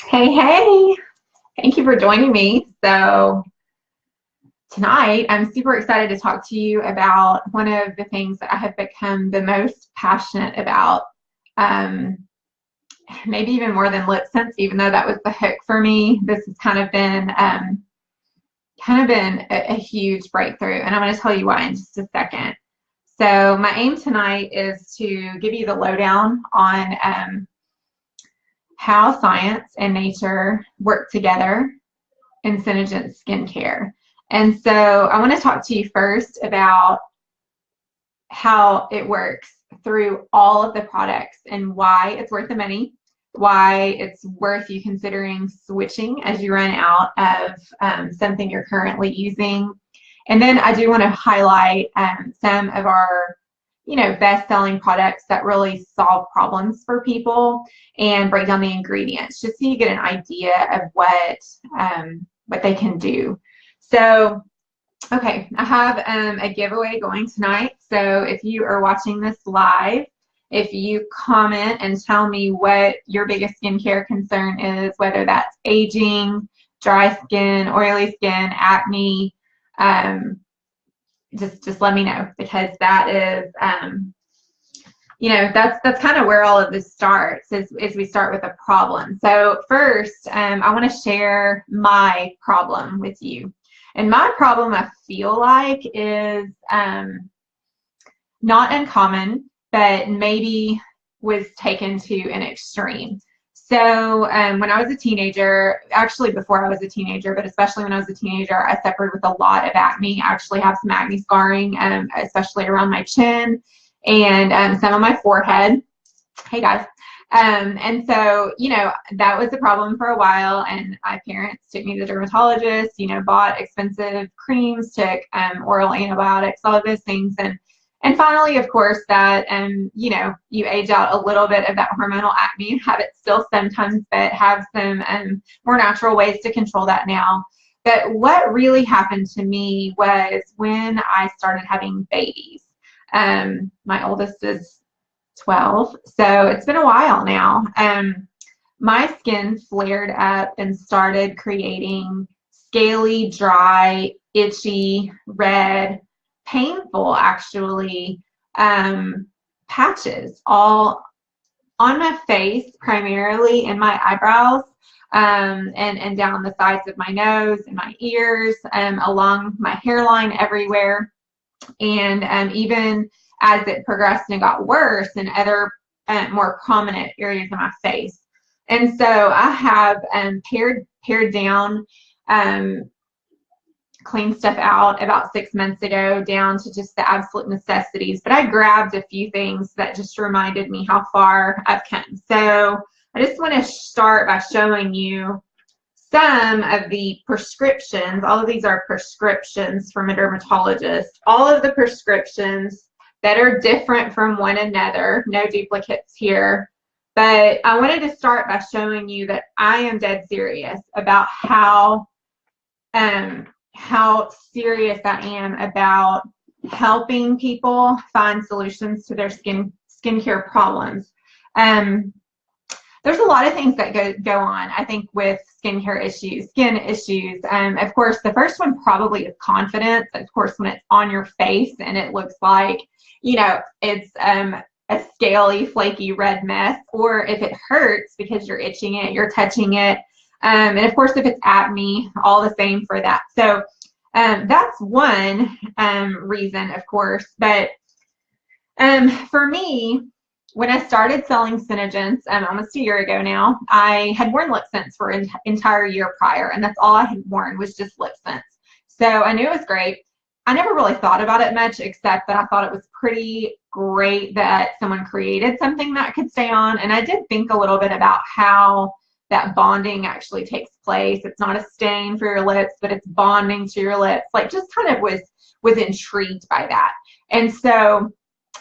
Hey, hey, thank you for joining me. So, tonight I'm super excited to talk to you about one of the things that I have become the most passionate about, um, maybe even more than lip sense, even though that was the hook for me. This has kind of been a huge breakthrough, and I'm going to tell you why in just a second. So, my aim tonight is to give you the lowdown on how science and nature work together in SeneGence skincare. And so I want to talk to you first about how it works through all of the products and why it's worth the money, why it's worth you considering switching as you run out of something you're currently using. And then I do want to highlight some of our best-selling products that really solve problems for people and break down the ingredients just so you get an idea of what they can do. So, okay, I have a giveaway going tonight. So if you are watching this live, if you comment and tell me what your biggest skincare concern is, whether that's aging, dry skin, oily skin, acne, just let me know, because that is that's kind of where all of this starts, is we start with a problem. So first, I want to share my problem with you. And my problem, I feel like, is not uncommon, but maybe was taken to an extreme. So when I was a teenager, actually before I was a teenager, but especially when I was a teenager, I suffered with a lot of acne. I actually have some acne scarring, especially around my chin and some on my forehead. Hey guys. And so, that was a problem for a while, and my parents took me to the dermatologist, bought expensive creams, took oral antibiotics, all of those things. And finally, of course, that, you age out a little bit of that hormonal acne and have it still sometimes, but have some more natural ways to control that now. But what really happened to me was when I started having babies. My oldest is 12, so it's been a while now. My skin flared up and started creating scaly, dry, itchy, red, painful actually, patches all on my face, primarily in my eyebrows, and down the sides of my nose and my ears, along my hairline, everywhere. And even as it progressed and got worse in other more prominent areas of my face. And so I have pared down, cleaned stuff out about 6 months ago down to just the absolute necessities. But I grabbed a few things that just reminded me how far I've come. So I just want to start by showing you some of the prescriptions. All of these are prescriptions from a dermatologist. All of the prescriptions that are different from one another, no duplicates here. But I wanted to start by showing you that I am dead serious about how serious I am about helping people find solutions to their skincare problems. There's a lot of things that go on, I think, with skin issues. Of course, the first one probably is confidence. Of course, when it's on your face and it looks like, it's a scaly, flaky red mess, or if it hurts because you're itching it, you're touching it. And of course, if it's acne, all the same for that. So that's one reason, of course. But for me, when I started selling SeneGence almost a year ago now, I had worn lip sense for an entire year prior, and that's all I had worn was just lip sense. So I knew it was great. I never really thought about it much, except that I thought it was pretty great that someone created something that could stay on. And I did think a little bit about how that bonding actually takes place. It's not a stain for your lips, but it's bonding to your lips. Like, just kind of was intrigued by that. And so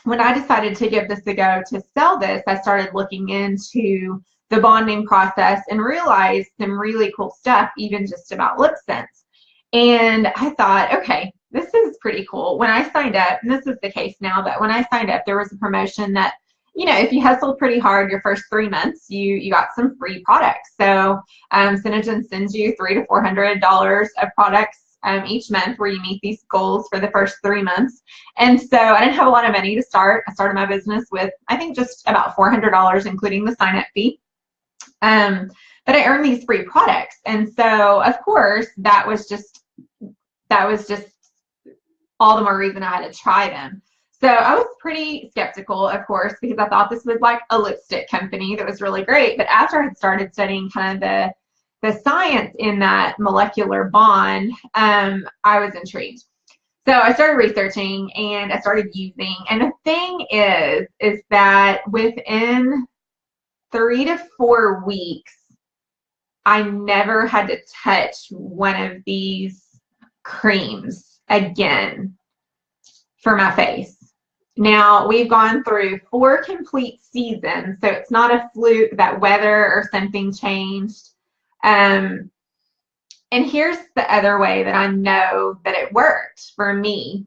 when I decided to give this a go to sell this, I started looking into the bonding process and realized some really cool stuff, even just about lip sense. And I thought, okay, this is pretty cool. When I signed up, and this is the case now, but when I signed up, there was a promotion that if you hustled pretty hard your first 3 months, you got some free products. So SeneGence sends you $300 to $400 of products each month where you meet these goals for the first 3 months. And so I didn't have a lot of money to start. I started my business with, I think, just about $400, including the sign-up fee. But I earned these free products. And so, of course, that was just all the more reason I had to try them. So I was pretty skeptical, of course, because I thought this was like a lipstick company that was really great. But after I had started studying kind of the science in that molecular bond, I was intrigued. So I started researching and I started using. And the thing is that within 3 to 4 weeks, I never had to touch one of these creams again for my face. Now, we've gone through 4 complete seasons, so it's not a fluke that weather or something changed. And here's the other way that I know that it worked for me,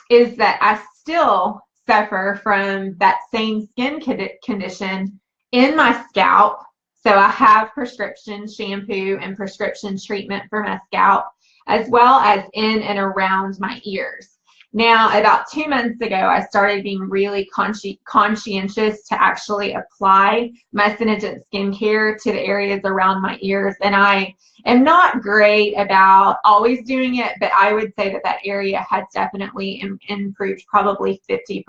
is that I still suffer from that same skin condition in my scalp. So I have prescription shampoo and prescription treatment for my scalp, as well as in and around my ears. Now, about 2 months ago, I started being really conscientious to actually apply my SeneGence skincare to the areas around my ears. And I am not great about always doing it, but I would say that that area has definitely improved probably 50%.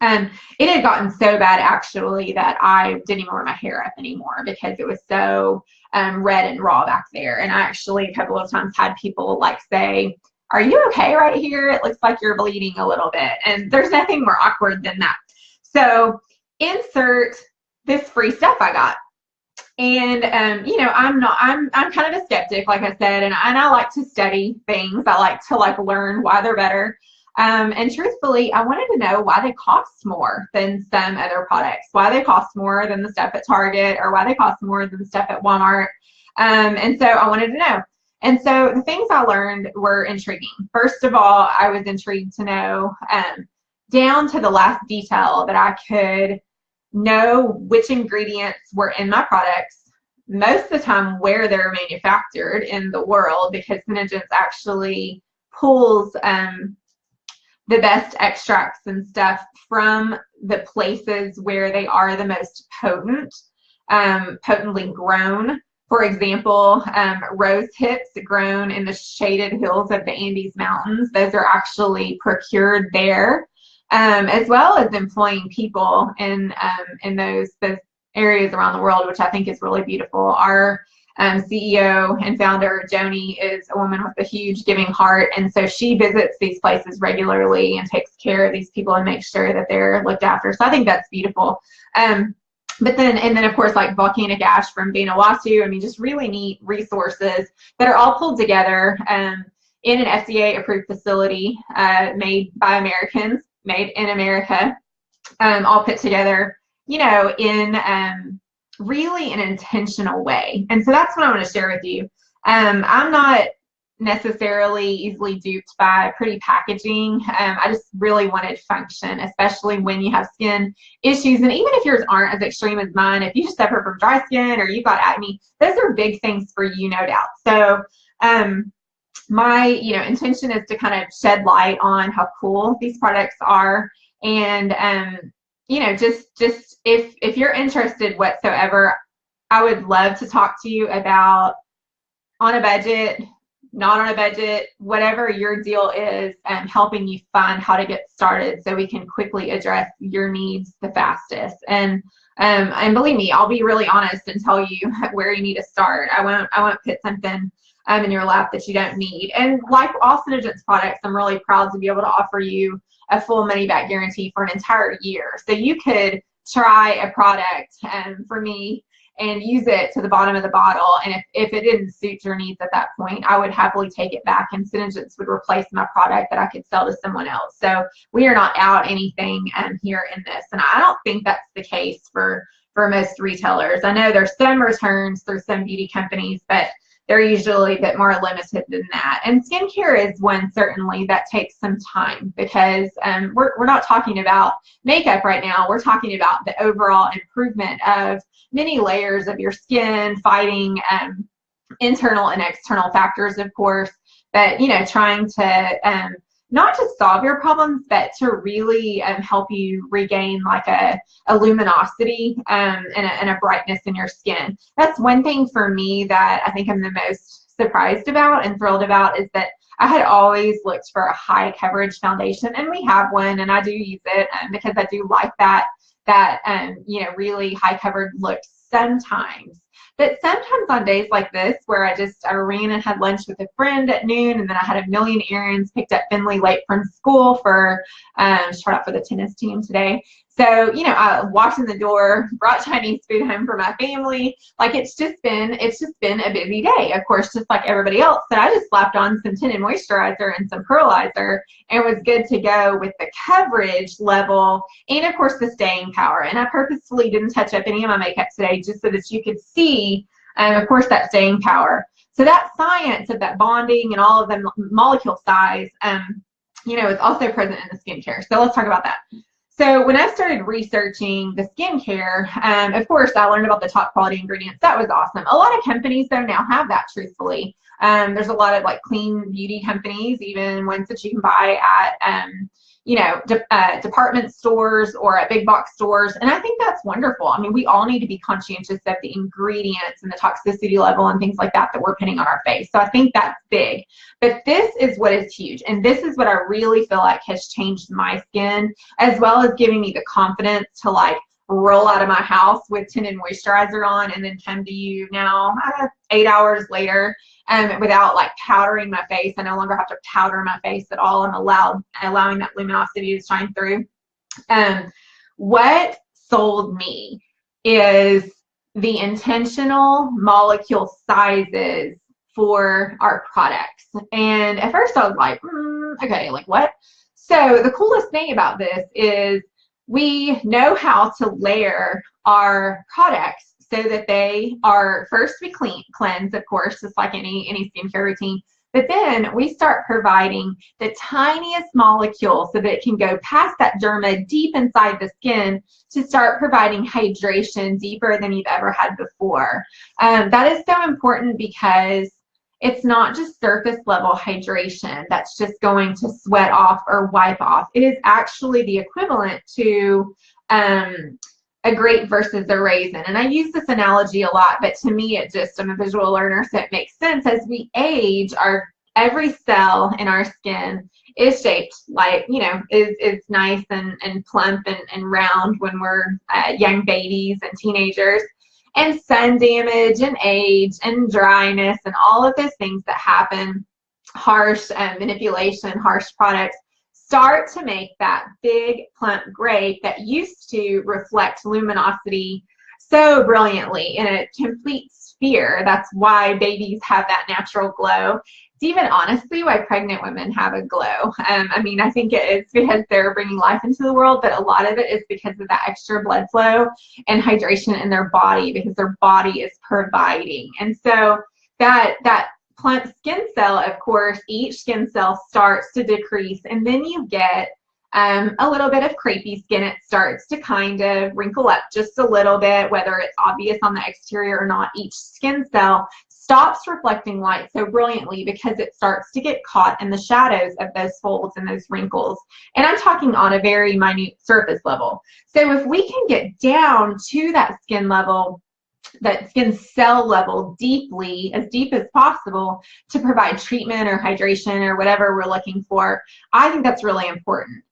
It had gotten so bad, actually, that I didn't even wear my hair up anymore because it was so red and raw back there. And I actually a couple of times had people like say, "Are you okay right here? It looks like you're bleeding a little bit." And there's nothing more awkward than that. So insert this free stuff I got. And I'm kind of a skeptic, like I said, and I like to study things. I like to learn why they're better. And truthfully, I wanted to know why they cost more than some other products, why they cost more than the stuff at Target, or why they cost more than the stuff at Walmart. And so I wanted to know. And so the things I learned were intriguing. First of all, I was intrigued to know down to the last detail that I could know which ingredients were in my products, most of the time where they're manufactured in the world, because SeneGence actually pulls the best extracts and stuff from the places where they are the most potently grown. For example, rose hips grown in the shaded hills of the Andes Mountains, those are actually procured there, as well as employing people in those areas around the world, which I think is really beautiful. Our CEO and founder, Joni, is a woman with a huge giving heart, and so she visits these places regularly and takes care of these people and makes sure that they're looked after. So I think that's beautiful. But then of course, like volcanic ash from Vanuatu, I mean, just really neat resources that are all pulled together in an FDA-approved facility, made by Americans, made in America, all put together, in really an intentional way. And so that's what I want to share with you. I'm not necessarily easily duped by pretty packaging. I just really wanted function, especially when you have skin issues. And even if yours aren't as extreme as mine, if you just suffer from dry skin or you've got acne, those are big things for you, no doubt. So my intention is to kind of shed light on how cool these products are. And just if you're interested whatsoever, I would love to talk to you about on a budget, not on a budget, whatever your deal is, and helping you find how to get started so we can quickly address your needs the fastest. And believe me, I'll be really honest and tell you where you need to start. I won't put something in your lap that you don't need. And like all SeneGence products, I'm really proud to be able to offer you a full money-back guarantee for an entire year. So you could try a product for me and use it to the bottom of the bottle. And if it didn't suit your needs at that point, I would happily take it back, and SeneGence would replace my product that I could sell to someone else. So we are not out anything here in this. And I don't think that's the case for most retailers. I know there's some returns through some beauty companies, but they're usually a bit more limited than that. And skincare is one certainly that takes some time, because we're not talking about makeup right now. We're talking about the overall improvement of many layers of your skin, fighting internal and external factors, of course, but, you know, trying to not to solve your problems, but to really help you regain like a luminosity and a brightness in your skin. That's one thing for me that I think I'm the most surprised about and thrilled about, is that I had always looked for a high coverage foundation, and we have one, and I do use it because I do like that you know, really high covered look sometimes. But sometimes on days like this, where I ran and had lunch with a friend at noon, and then I had a million errands, picked up Finley late from school for start out for the tennis team today. So, you know, I walked in the door, brought Chinese food home for my family. Like, it's just been a busy day, of course, just like everybody else. So I just slapped on some tinted moisturizer and some pearlizer, and was good to go with the coverage level and, of course, the staying power. And I purposefully didn't touch up any of my makeup today, just so that you could see, of course, that staying power. So that science of that bonding and all of the molecule size, you know, is also present in the skincare. So let's talk about that. So when I started researching the skincare, of course, I learned about the top quality ingredients. That was awesome. A lot of companies, though, now have that, truthfully. There's a lot of like clean beauty companies, even ones that you can buy at, you know, department stores or at big box stores. And I think that's wonderful. I mean, we all need to be conscientious of the ingredients and the toxicity level and things like that that we're putting on our face. So I think that's big. But this is what is huge. And this is what I really feel like has changed my skin, as well as giving me the confidence to like roll out of my house with tinted moisturizer on and then come to you now 8 hours later without like powdering my face. I no longer have to powder my face at all. I'm allowing that luminosity to shine through. What sold me is the intentional molecule sizes for our products. And at first I was like, okay, like what? So the coolest thing about this is we know how to layer our products so that they are, first we cleanse, of course, just like any skincare routine, but then we start providing the tiniest molecule so that it can go past that derma deep inside the skin to start providing hydration deeper than you've ever had before. That is so important, because it's not just surface level hydration that's just going to sweat off or wipe off. It is actually the equivalent to a grape versus a raisin. And I use this analogy a lot, but to me, I'm a visual learner, so it makes sense. As we age, every cell in our skin is shaped like, you know, is nice and plump and round when we're young babies and teenagers. And sun damage and age and dryness and all of those things that happen, harsh manipulation, harsh products, start to make that big plump grape that used to reflect luminosity so brilliantly in a complete sphere. That's why babies have that natural glow. It's even honestly why pregnant women have a glow. I mean, I think it's because they're bringing life into the world, but a lot of it is because of that extra blood flow and hydration in their body, because their body is providing. And so that plump skin cell, of course, each skin cell starts to decrease, and then you get a little bit of crepey skin. It starts to kind of wrinkle up just a little bit, whether it's obvious on the exterior or not. Each skin cell stops reflecting light so brilliantly because it starts to get caught in the shadows of those folds and those wrinkles. And I'm talking on a very minute surface level. So if we can get down to that skin level, that skin cell level deeply, as deep as possible, to provide treatment or hydration or whatever we're looking for, I think that's really important.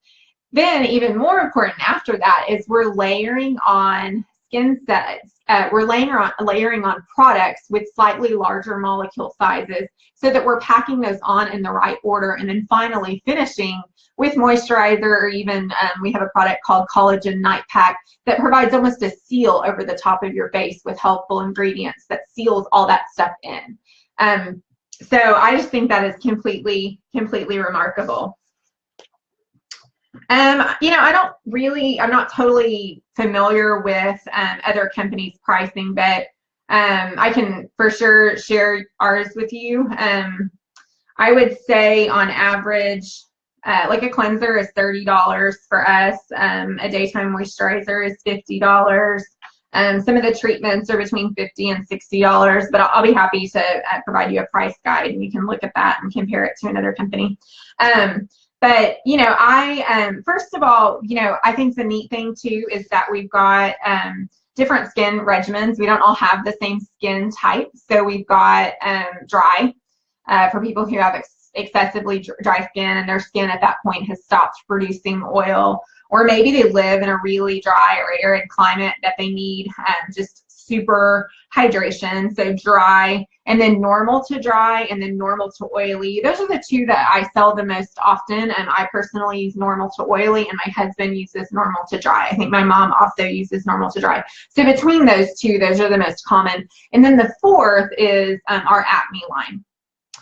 Then even more important after that is we're layering on skin sets. We're layering on products with slightly larger molecule sizes so that we're packing those on in the right order, and then finally finishing with moisturizer, or even we have a product called Collagen Night Pack that provides almost a seal over the top of your face with helpful ingredients that seals all that stuff in. So I just think that is completely remarkable. You know, I'm not totally familiar with other companies' pricing, but I can for sure share ours with you. I would say on average, like a cleanser is $30 for us. A daytime moisturizer is $50. Some of the treatments are between $50 and $60, but I'll be happy to provide you a price guide, and you can look at that and compare it to another company. But, you know, first of all, you know, I think the neat thing too is that we've got different skin regimens. We don't all have the same skin type. So we've got dry for people who have excessively dry skin and their skin at that point has stopped producing oil, or maybe they live in a really dry or arid climate that they need just super hydration. So dry, and then normal to dry, and then normal to oily. Those are the two that I sell the most often. And I personally use normal to oily, and my husband uses normal to dry. I think my mom also uses normal to dry. So between those two, those are the most common. And then the fourth is our acne line.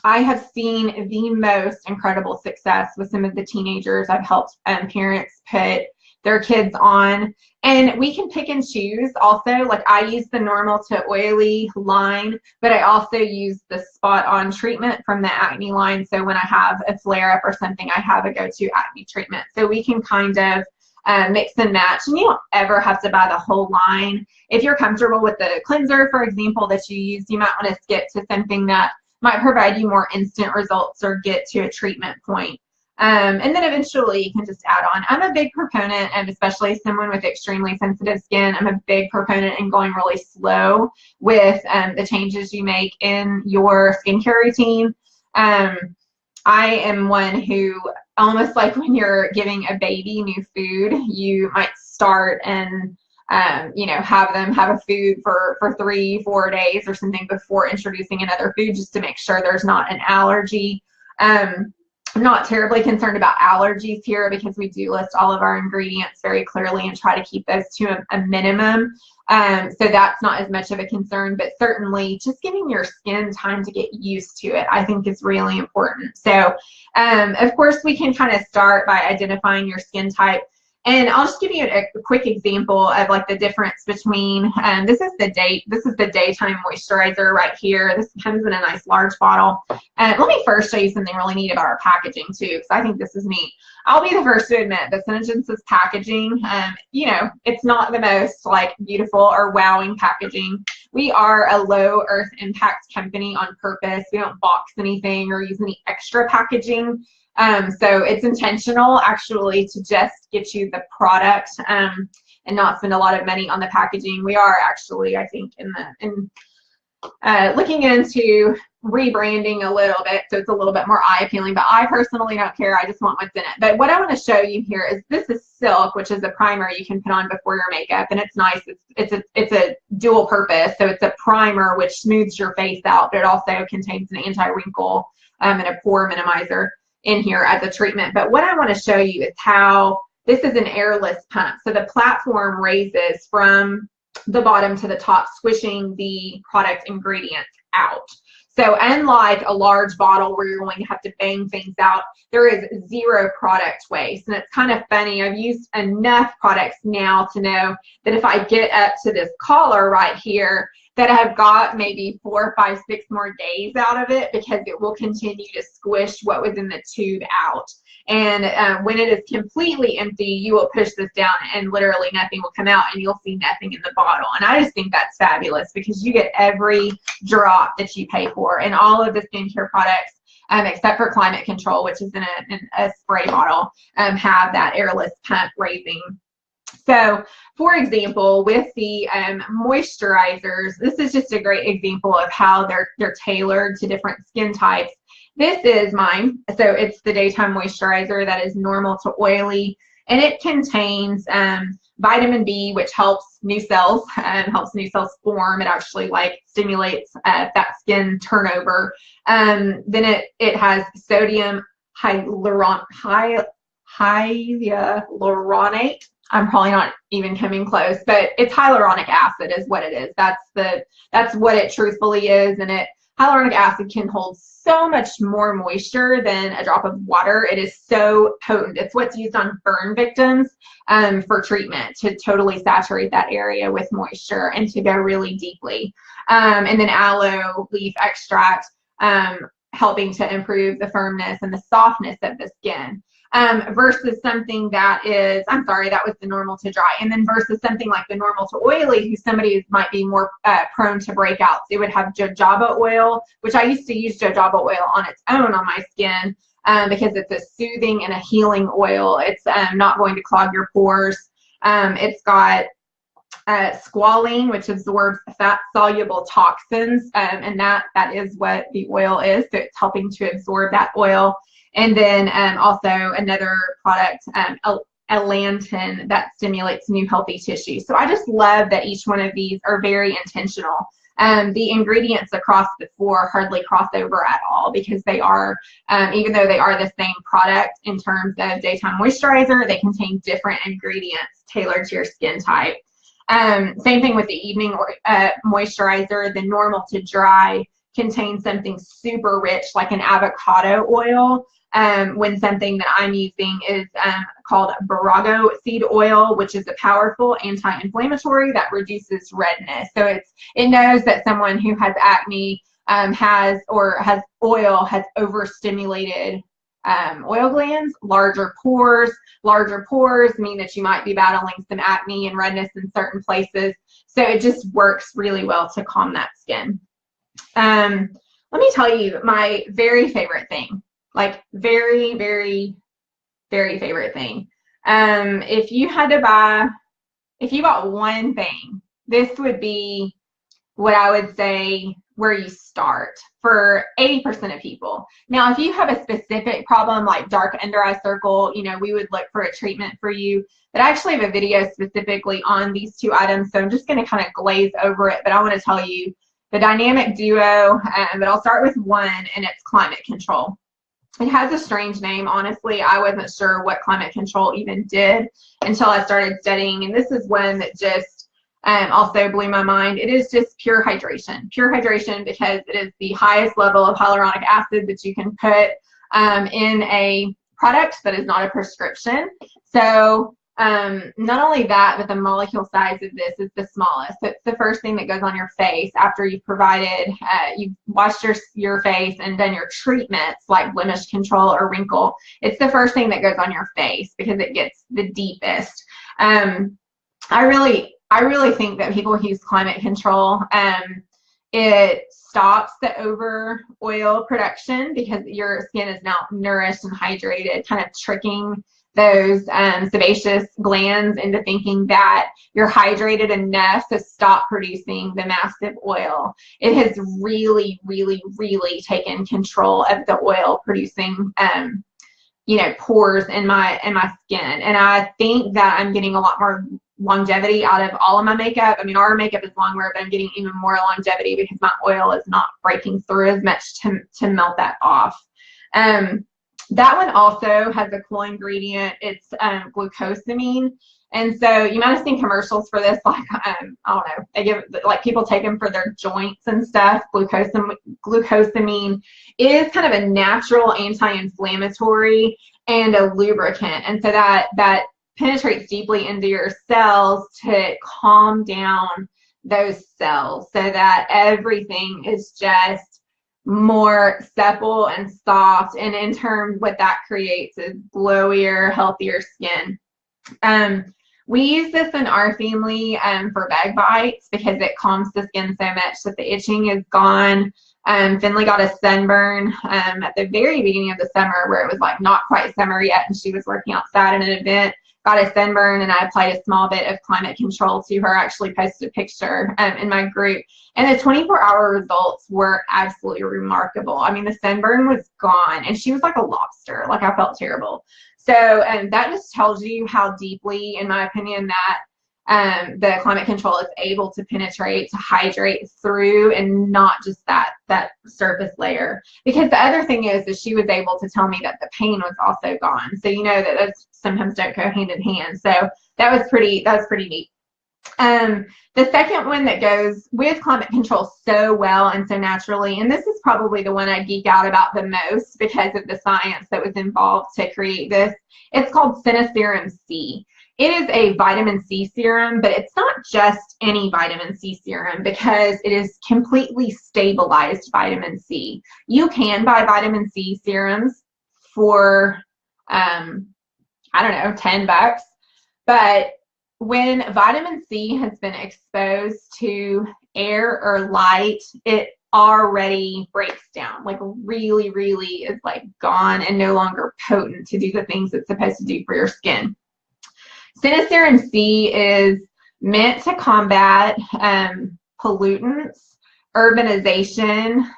I have seen the most incredible success with some of the teenagers I've helped parents put their kids on. And we can pick and choose also. Like, I use the normal to oily line, but I also use the spot on treatment from the acne line. So when I have a flare up or something, I have a go-to acne treatment. So we can kind of mix and match, and you don't ever have to buy the whole line. If you're comfortable with the cleanser, for example, that you use, you might want to skip to something that might provide you more instant results or get to a treatment point. And then eventually you can just add on. I'm a big proponent, and especially someone with extremely sensitive skin, I'm a big proponent in going really slow with the changes you make in your skincare routine. I am one who, almost like when you're giving a baby new food, you might start and you know, have them have a food for 3-4 days or something before introducing another food, just to make sure there's not an allergy. I'm not terribly concerned about allergies here because we do list all of our ingredients very clearly and try to keep those to a minimum. So that's not as much of a concern, but certainly just giving your skin time to get used to it, I think, is really important. So of course, we can kind of start by identifying your skin type. And I'll just give you a quick example of like the difference between, this is the daytime moisturizer right here. This comes in a nice large bottle. Let me first show you something really neat about our packaging too, because I think this is neat. I'll be the first to admit that SeneGence's packaging, you know, it's not the most like beautiful or wowing packaging. We are a low earth impact company on purpose. We don't box anything or use any extra packaging. So it's intentional actually to just get you the product and not spend a lot of money on the packaging. We are actually, I think, looking into rebranding a little bit, so it's a little bit more eye appealing, but I personally don't care. I just want what's in it. But what I want to show you here is, this is Silk, which is a primer you can put on before your makeup, and it's nice. It's a dual purpose. So it's a primer which smooths your face out, but it also contains an anti-wrinkle and a pore minimizer in here as a treatment. But what I want to show you is how this is an airless pump. So the platform raises from the bottom to the top, squishing the product ingredients out. So unlike a large bottle where you're going to have to bang things out, there is zero product waste. And it's kind of funny, I've used enough products now to know that if I get up to this collar right here, that I've got maybe 4, 5, 6 more days out of it, because it will continue to squish what was in the tube out. And when it is completely empty, you will push this down and literally nothing will come out, and you'll see nothing in the bottle. And I just think that's fabulous, because you get every drop that you pay for. And all of the skincare products, except for Climate Control, which is in a spray bottle, have that airless pump raising. So, for example, with the moisturizers, this is just a great example of how they're tailored to different skin types. This is mine. So it's the daytime moisturizer that is normal to oily, and it contains vitamin B, which helps new cells form. It actually like stimulates that skin turnover. Then it has sodium hyaluronate. I'm probably not even coming close, but it's hyaluronic acid is what it is. That's what it truthfully is, and it hyaluronic acid can hold so much more moisture than a drop of water. It is so potent. It's what's used on burn victims for treatment, to totally saturate that area with moisture and to go really deeply. And then aloe leaf extract, helping to improve the firmness and the softness of the skin. Versus something that is, I'm sorry, that was the normal to dry. And then versus something like the normal to oily, who somebody might be more prone to breakouts. It would have jojoba oil, which I used to use jojoba oil on its own on my skin because it's a soothing and a healing oil. It's not going to clog your pores. It's got squalene, which absorbs fat-soluble toxins, and that is what the oil is. So it's helping to absorb that oil. And then also another product, elantin, that stimulates new healthy tissue. So I just love that each one of these are very intentional. The ingredients across the four hardly cross over at all, because they are, even though they are the same product in terms of daytime moisturizer, they contain different ingredients tailored to your skin type. Same thing with the evening moisturizer. The normal to dry contains something super rich like an avocado oil, when something that I'm using is called barago seed oil, which is a powerful anti-inflammatory that reduces redness. So it knows that someone who has acne has overstimulated oil glands. Larger pores mean that you might be battling some acne and redness in certain places. So it just works really well to calm that skin. Let me tell you my very favorite thing, like very, very, very favorite thing. If you bought one thing, this would be what I would say where you start for 80% of people. Now, if you have a specific problem like dark under eye circle, we would look for a treatment for you. But I actually have a video specifically on these two items, so I'm just going to kind of glaze over it. But I want to tell you the dynamic duo, but I'll start with one, and it's climate control. It has a strange name. Honestly, I wasn't sure what climate control even did until I started studying, and this is one that just also blew my mind. It is just pure hydration because it is the highest level of hyaluronic acid that you can put in a product that is not a prescription. So not only that, but the molecule size of this is the smallest. So it's the first thing that goes on your face after you've provided, you've washed your face and done your treatments like blemish control or wrinkle. It's the first thing that goes on your face because it gets the deepest. I really think that people who use climate control, it stops the over oil production because your skin is now nourished and hydrated, kind of tricking those sebaceous glands into thinking that you're hydrated enough to stop producing the massive oil. It has really, really, really taken control of the oil producing pores in my skin. And I think that I'm getting a lot more longevity out of all of my makeup. I mean, our makeup is long wear, but I'm getting even more longevity because my oil is not breaking through as much to melt that off. That one also has a cool ingredient. It's glucosamine. And so you might have seen commercials for this, like, I don't know, they give, like, people take them for their joints and stuff. Glucosamine is kind of a natural anti-inflammatory and a lubricant. And so that penetrates deeply into your cells to calm down those cells so that everything is just more supple and soft, and in turn what that creates is glowier, healthier skin. We use this in our family for bug bites because it calms the skin so much that the itching is gone. Finley got a sunburn at the very beginning of the summer where it was like not quite summer yet, and she was working outside at an event, got a sunburn, and I applied a small bit of climate control to her. I actually posted a picture in my group, and the 24-hour results were absolutely remarkable. I mean, the sunburn was gone, and she was like a lobster. Like, I felt terrible. So that just tells you how deeply, in my opinion, that the climate control is able to penetrate, to hydrate through, and not just that surface layer. Because the other thing is she was able to tell me that the pain was also gone. So you know that those sometimes don't go hand in hand. So that was pretty neat. The second one that goes with climate control so well and so naturally, and this is probably the one I geek out about the most because of the science that was involved to create this, it's called SeneGence C. It is a vitamin C serum, but it's not just any vitamin C serum because it is completely stabilized vitamin C. You can buy vitamin C serums for, I don't know, $10, but when vitamin C has been exposed to air or light, it already breaks down, like really, really is like gone and no longer potent to do the things it's supposed to do for your skin. SeneGence C is meant to combat pollutants, urbanization,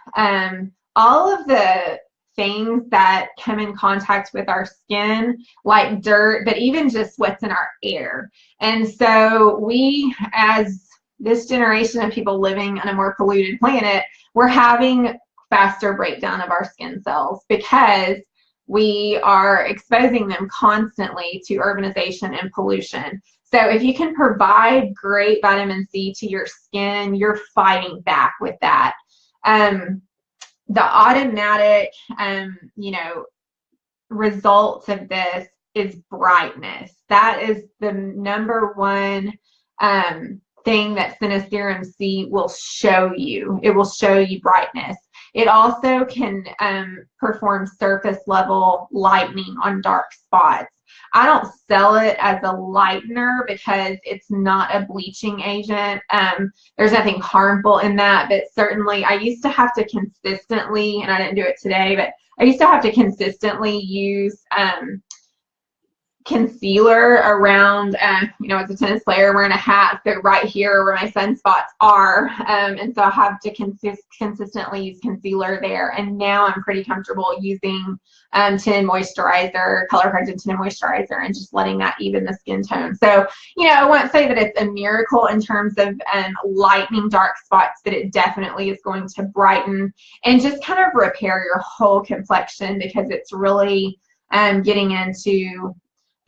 all of the things that come in contact with our skin, like dirt, but even just what's in our air. And so we, as this generation of people living on a more polluted planet, we're having faster breakdown of our skin cells because we are exposing them constantly to urbanization and pollution. So if you can provide great vitamin C to your skin, you're fighting back with that. The automatic, results of this is brightness. That is the number one thing that SeneGence C will show you. It will show you brightness. It also can perform surface level lightening on dark spots. I don't sell it as a lightener because it's not a bleaching agent. There's nothing harmful in that, but certainly I used to have to consistently, and I didn't do it today, but I used to have to consistently use concealer around, as a tennis player wearing a hat, so right here where my sunspots are, and so I have to consistently use concealer there, and now I'm pretty comfortable using tinted moisturizer, color corrected tinted moisturizer, and just letting that even the skin tone. So, I won't say that it's a miracle in terms of lightening dark spots, but it definitely is going to brighten and just kind of repair your whole complexion because it's really getting into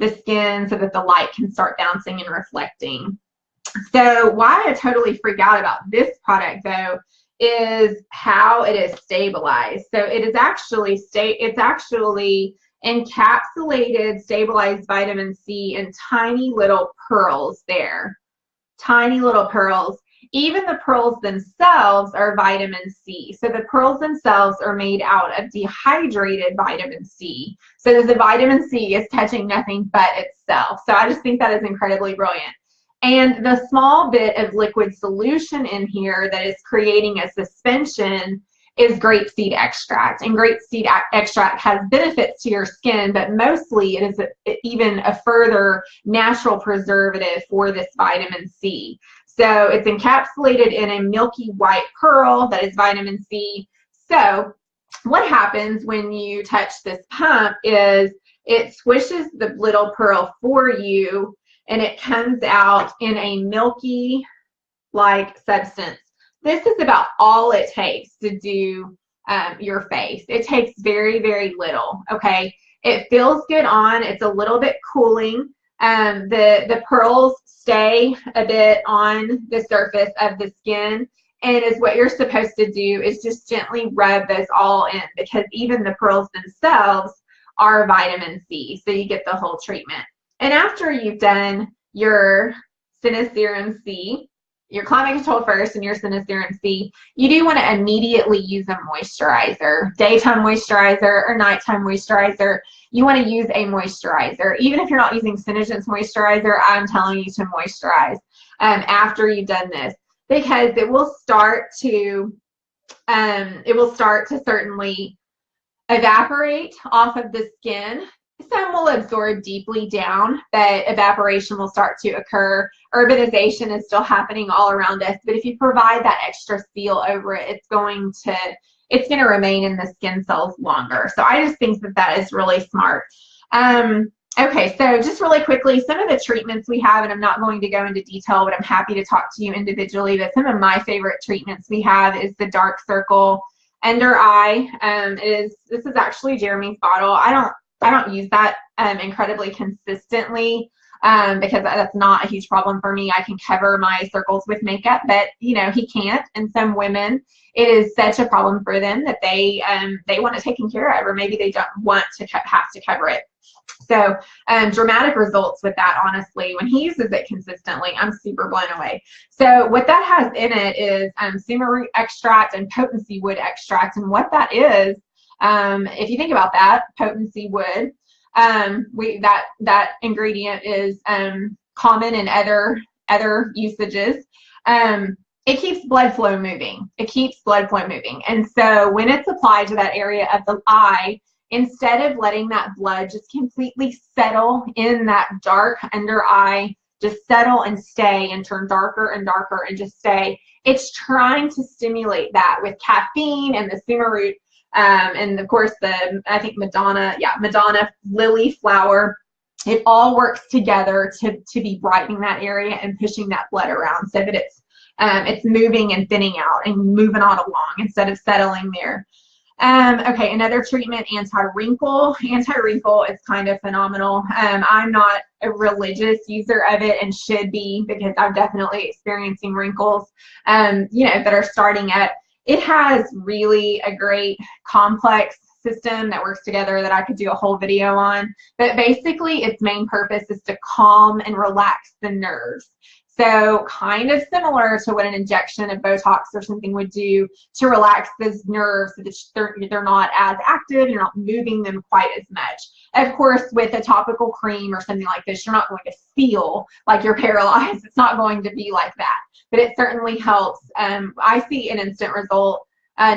the skin so that the light can start bouncing and reflecting. So why I totally freak out about this product though is how it is stabilized. So it is actually encapsulated stabilized vitamin C in tiny little pearls there. Tiny little pearls. Even the pearls themselves are vitamin C. So the pearls themselves are made out of dehydrated vitamin C. So the vitamin C is touching nothing but itself. So I just think that is incredibly brilliant. And the small bit of liquid solution in here that is creating a suspension is grapeseed extract. And grapeseed extract has benefits to your skin, but mostly it is even a further natural preservative for this vitamin C. So it's encapsulated in a milky white pearl that is vitamin C. So what happens when you touch this pump is it swishes the little pearl for you and it comes out in a milky like substance. This is about all it takes to do your face. It takes very, very little, okay? It feels good on. It's a little bit cooling. The pearls stay a bit on the surface of the skin, and is what you're supposed to do is just gently rub those all in because even the pearls themselves are vitamin C, so you get the whole treatment. And after you've done your SeneGence C, your climate control first and your SeneGence C, you do want to immediately use a moisturizer, daytime moisturizer or nighttime moisturizer. You want to use a moisturizer. Even if you're not using SeneGence moisturizer, I'm telling you to moisturize after you've done this because it will start to certainly evaporate off of the skin. Some will absorb deeply down, but evaporation will start to occur. Urbanization is still happening all around us, but if you provide that extra seal over it, it's going to remain in the skin cells longer. So I just think that that is really smart. Okay, so just really quickly, some of the treatments we have, and I'm not going to go into detail, but I'm happy to talk to you individually, but some of my favorite treatments we have is the dark circle under eye. This is actually Jeremy's bottle. I don't use that incredibly consistently. because that's not a huge problem for me. I can cover my circles with makeup, but you know, he can't. And some women, it is such a problem for them that they want it taken care of, or maybe they don't want to have to cover it. So dramatic results with that, honestly. When he uses it consistently, I'm super blown away. So what that has in it is sumac root extract and potency wood extract. And what that is, if you think about that, potency wood, that ingredient is common in other usages. It keeps blood flow moving. It keeps blood flow moving. And so when it's applied to that area of the eye, instead of letting that blood just completely settle in that dark under eye, just settle and stay and turn darker and darker and just stay, it's trying to stimulate that with caffeine and the sumac root, and of course I think Madonna lily flower. It all works together to be brightening that area and pushing that blood around so that it's moving and thinning out and moving on along instead of settling there. Okay, another treatment, anti-wrinkle. Anti-wrinkle is kind of phenomenal. I'm not a religious user of it and should be, because I'm definitely experiencing wrinkles, you know, that are starting up. It has really a great complex system that works together that I could do a whole video on. But basically, its main purpose is to calm and relax the nerves. So kind of similar to what an injection of Botox or something would do to relax those nerves so that they're not as active, you're not moving them quite as much. Of course, with a topical cream or something like this, you're not going to feel like you're paralyzed. It's not going to be like that, but it certainly helps. I see an instant result,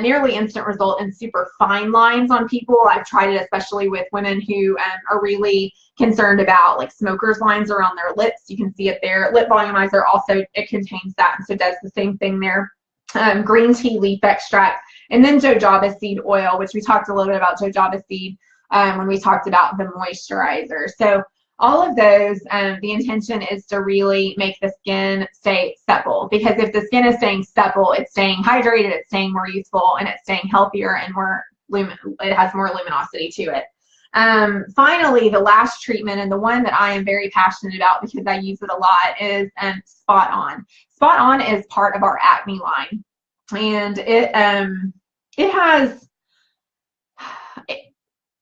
nearly instant result in super fine lines on people. I've tried it especially with women who are really concerned about like smokers' lines around their lips. You can see it there. Lip volumizer also, it contains that, and so does the same thing there. Green tea leaf extract, and then jojoba seed oil, which we talked a little bit about jojoba seed when we talked about the moisturizer. So all of those, the intention is to really make the skin stay supple, because if the skin is staying supple, it's staying hydrated, it's staying more youthful, and it's staying healthier and more it has more luminosity to it. Finally, the last treatment, and the one that I am very passionate about because I use it a lot, is Spot On. Spot On is part of our acne line, and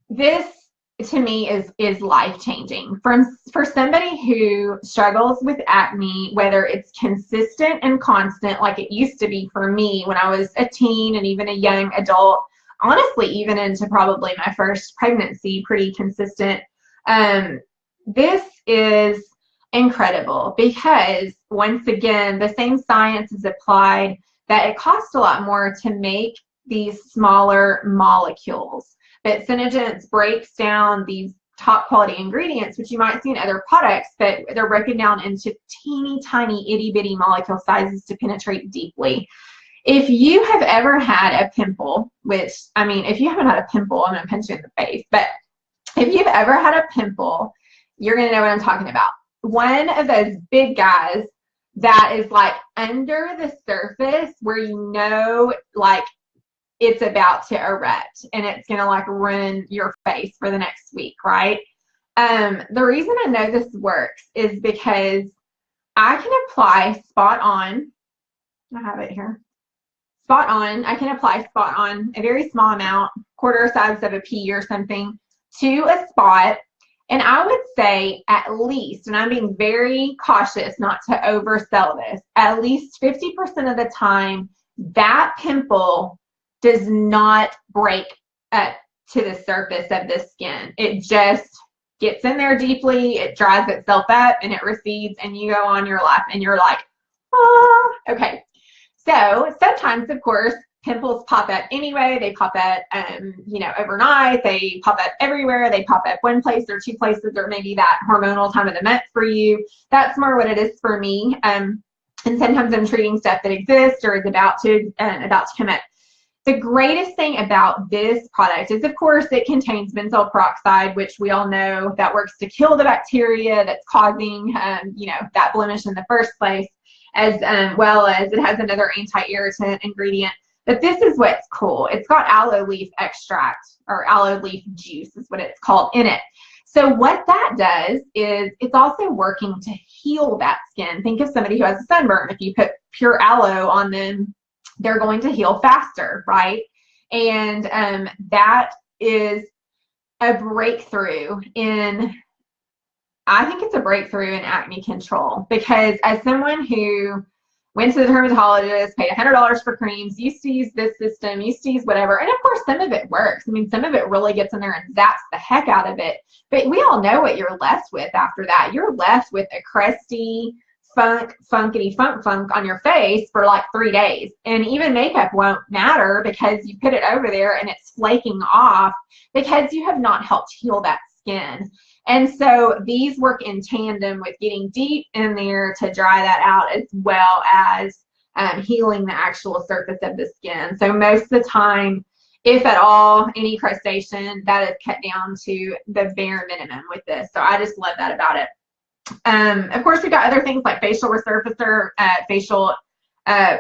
this to me is life-changing. For somebody who struggles with acne, whether it's consistent and constant like it used to be for me when I was a teen and even a young adult, honestly, even into probably my first pregnancy, pretty consistent. This is incredible because, once again, the same science is applied, that it costs a lot more to make these smaller molecules. But SeneGence breaks down these top quality ingredients, which you might see in other products, but they're broken down into teeny tiny itty bitty molecule sizes to penetrate deeply. If you have ever had a pimple, which, I mean, if you haven't had a pimple, I'm going to punch you in the face, but if you've ever had a pimple, you're going to know what I'm talking about. One of those big guys that is like under the surface where you know, like, it's about to erupt and it's going to like ruin your face for the next week, right? The reason I know this works is because I can apply Spot On. I have it here. Spot On, I can apply Spot On, a very small amount, quarter size of a pea or something, to a spot. And I would say at least, and I'm being very cautious not to oversell this, at least 50% of the time, that pimple does not break up to the surface of the skin. It just gets in there deeply, it dries itself up, and it recedes, and you go on your life, and you're like, ah, okay. So sometimes, of course, pimples pop up anyway. They pop up, you know, overnight. They pop up everywhere. They pop up one place or two places, or maybe that hormonal time of the month for you. That's more what it is for me. And sometimes I'm treating stuff that exists or is about to come up. The greatest thing about this product is, of course, it contains benzoyl peroxide, which we all know that works to kill the bacteria that's causing, you know, that blemish in the first place, as well as it has another anti-irritant ingredient. But this is what's cool. It's got aloe leaf extract, or aloe leaf juice is what it's called, in it. So what that does is it's also working to heal that skin. Think of somebody who has a sunburn. If you put pure aloe on them, they're going to heal faster, right? And that is a breakthrough in, I think it's a breakthrough in acne control, because as someone who went to the dermatologist, paid $100 for creams, used to use this system, used to use whatever, and of course some of it works. I mean, some of it really gets in there and zaps the heck out of it, but we all know what you're left with after that. You're left with a crusty, funkity funk on your face for like 3 days, and even makeup won't matter because you put it over there and it's flaking off because you have not helped heal that skin. And so these work in tandem with getting deep in there to dry that out, as well as healing the actual surface of the skin. So most of the time, if at all, any crustation, that is cut down to the bare minimum with this. So I just love that about it. Of course, we've got other things like facial resurfacer, facial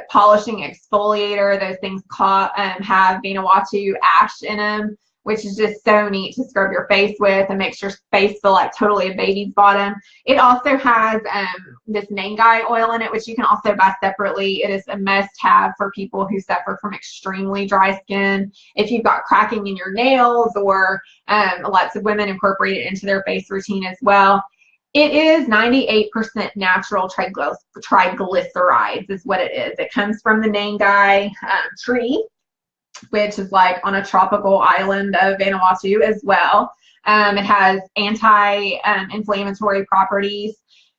polishing exfoliator. Those things have Vanuatu ash in them, which is just so neat to scrub your face with and makes your face feel like totally a baby's bottom. It also has this Nangai oil in it, which you can also buy separately. It is a must-have for people who suffer from extremely dry skin. If you've got cracking in your nails, or lots of women incorporate it into their face routine as well. It is 98% natural triglycerides is what it is. It comes from the Nangai tree, which is like on a tropical island of Vanuatu as well. It has anti-inflammatory properties.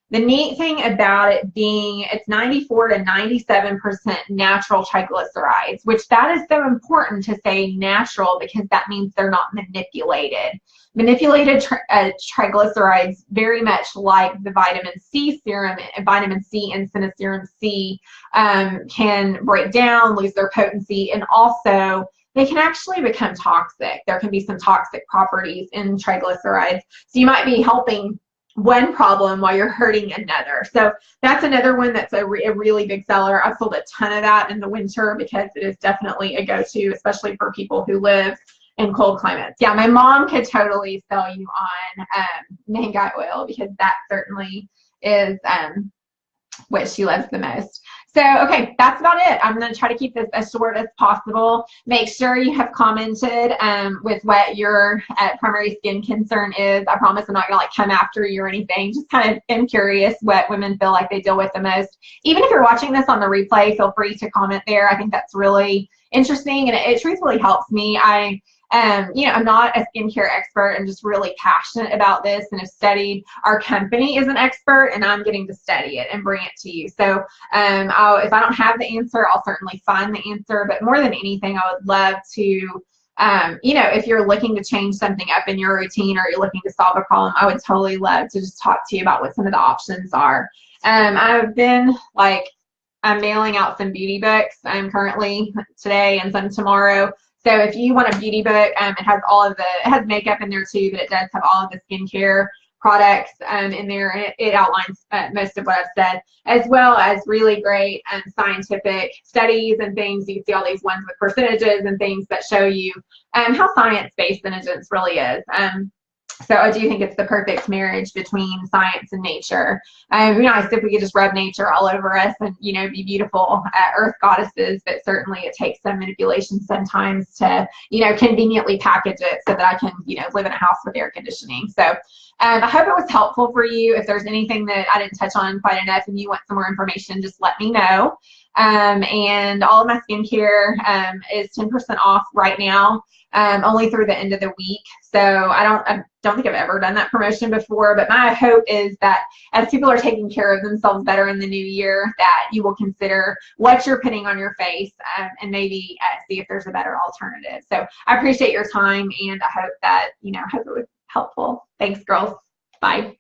The neat thing about it being it's 94 to 97% natural triglycerides, which that is so important to say natural, because that means they're not manipulated. Manipulated triglycerides, very much like the vitamin C serum, vitamin C and SeneGence C, can break down, lose their potency, and also they can actually become toxic. There can be some toxic properties in triglycerides. So you might be helping one problem while you're hurting another. So that's another one that's a really big seller. I've sold a ton of that in the winter because it is definitely a go-to, especially for people who live in cold climates. Yeah, my mom could totally sell you on Nangai oil, because that certainly is what she loves the most. So, okay, that's about it. I'm going to try to keep this as short as possible. Make sure you have commented with what your primary skin concern is. I promise I'm not going to like come after you or anything. Just kind of am curious what women feel like they deal with the most. Even if you're watching this on the replay, feel free to comment there. I think that's really interesting, and it truthfully helps me. You know, I'm not a skincare expert. I'm just really passionate about this and have studied. Our company is an expert, and I'm getting to study it and bring it to you. So if I don't have the answer, I'll certainly find the answer. But more than anything, I would love to, you know, if you're looking to change something up in your routine, or you're looking to solve a problem, I would totally love to just talk to you about what some of the options are. I've been like, I'm mailing out some beauty books currently today and some tomorrow. So if you want a beauty book, it has all of it has makeup in there too, but it does have all of the skincare products in there, and it outlines most of what I've said, as well as really great scientific studies and things. You can see all these ones with percentages and things that show you how science-based SeneGence really is. So I do think it's the perfect marriage between science and nature. It would be nice if we could just rub nature all over us and, you know, be beautiful earth goddesses, but certainly it takes some manipulation sometimes to, you know, conveniently package it so that I can, you know, live in a house with air conditioning. So I hope it was helpful for you. If there's anything that I didn't touch on quite enough and you want some more information, just let me know. And all of my skincare is 10% off right now, only through the end of the week. So I don't think I've ever done that promotion before, but my hope is that as people are taking care of themselves better in the new year, that you will consider what you're putting on your face and maybe see if there's a better alternative. So I appreciate your time, and I hope that, you know, hope it was helpful. Thanks, girls. Bye.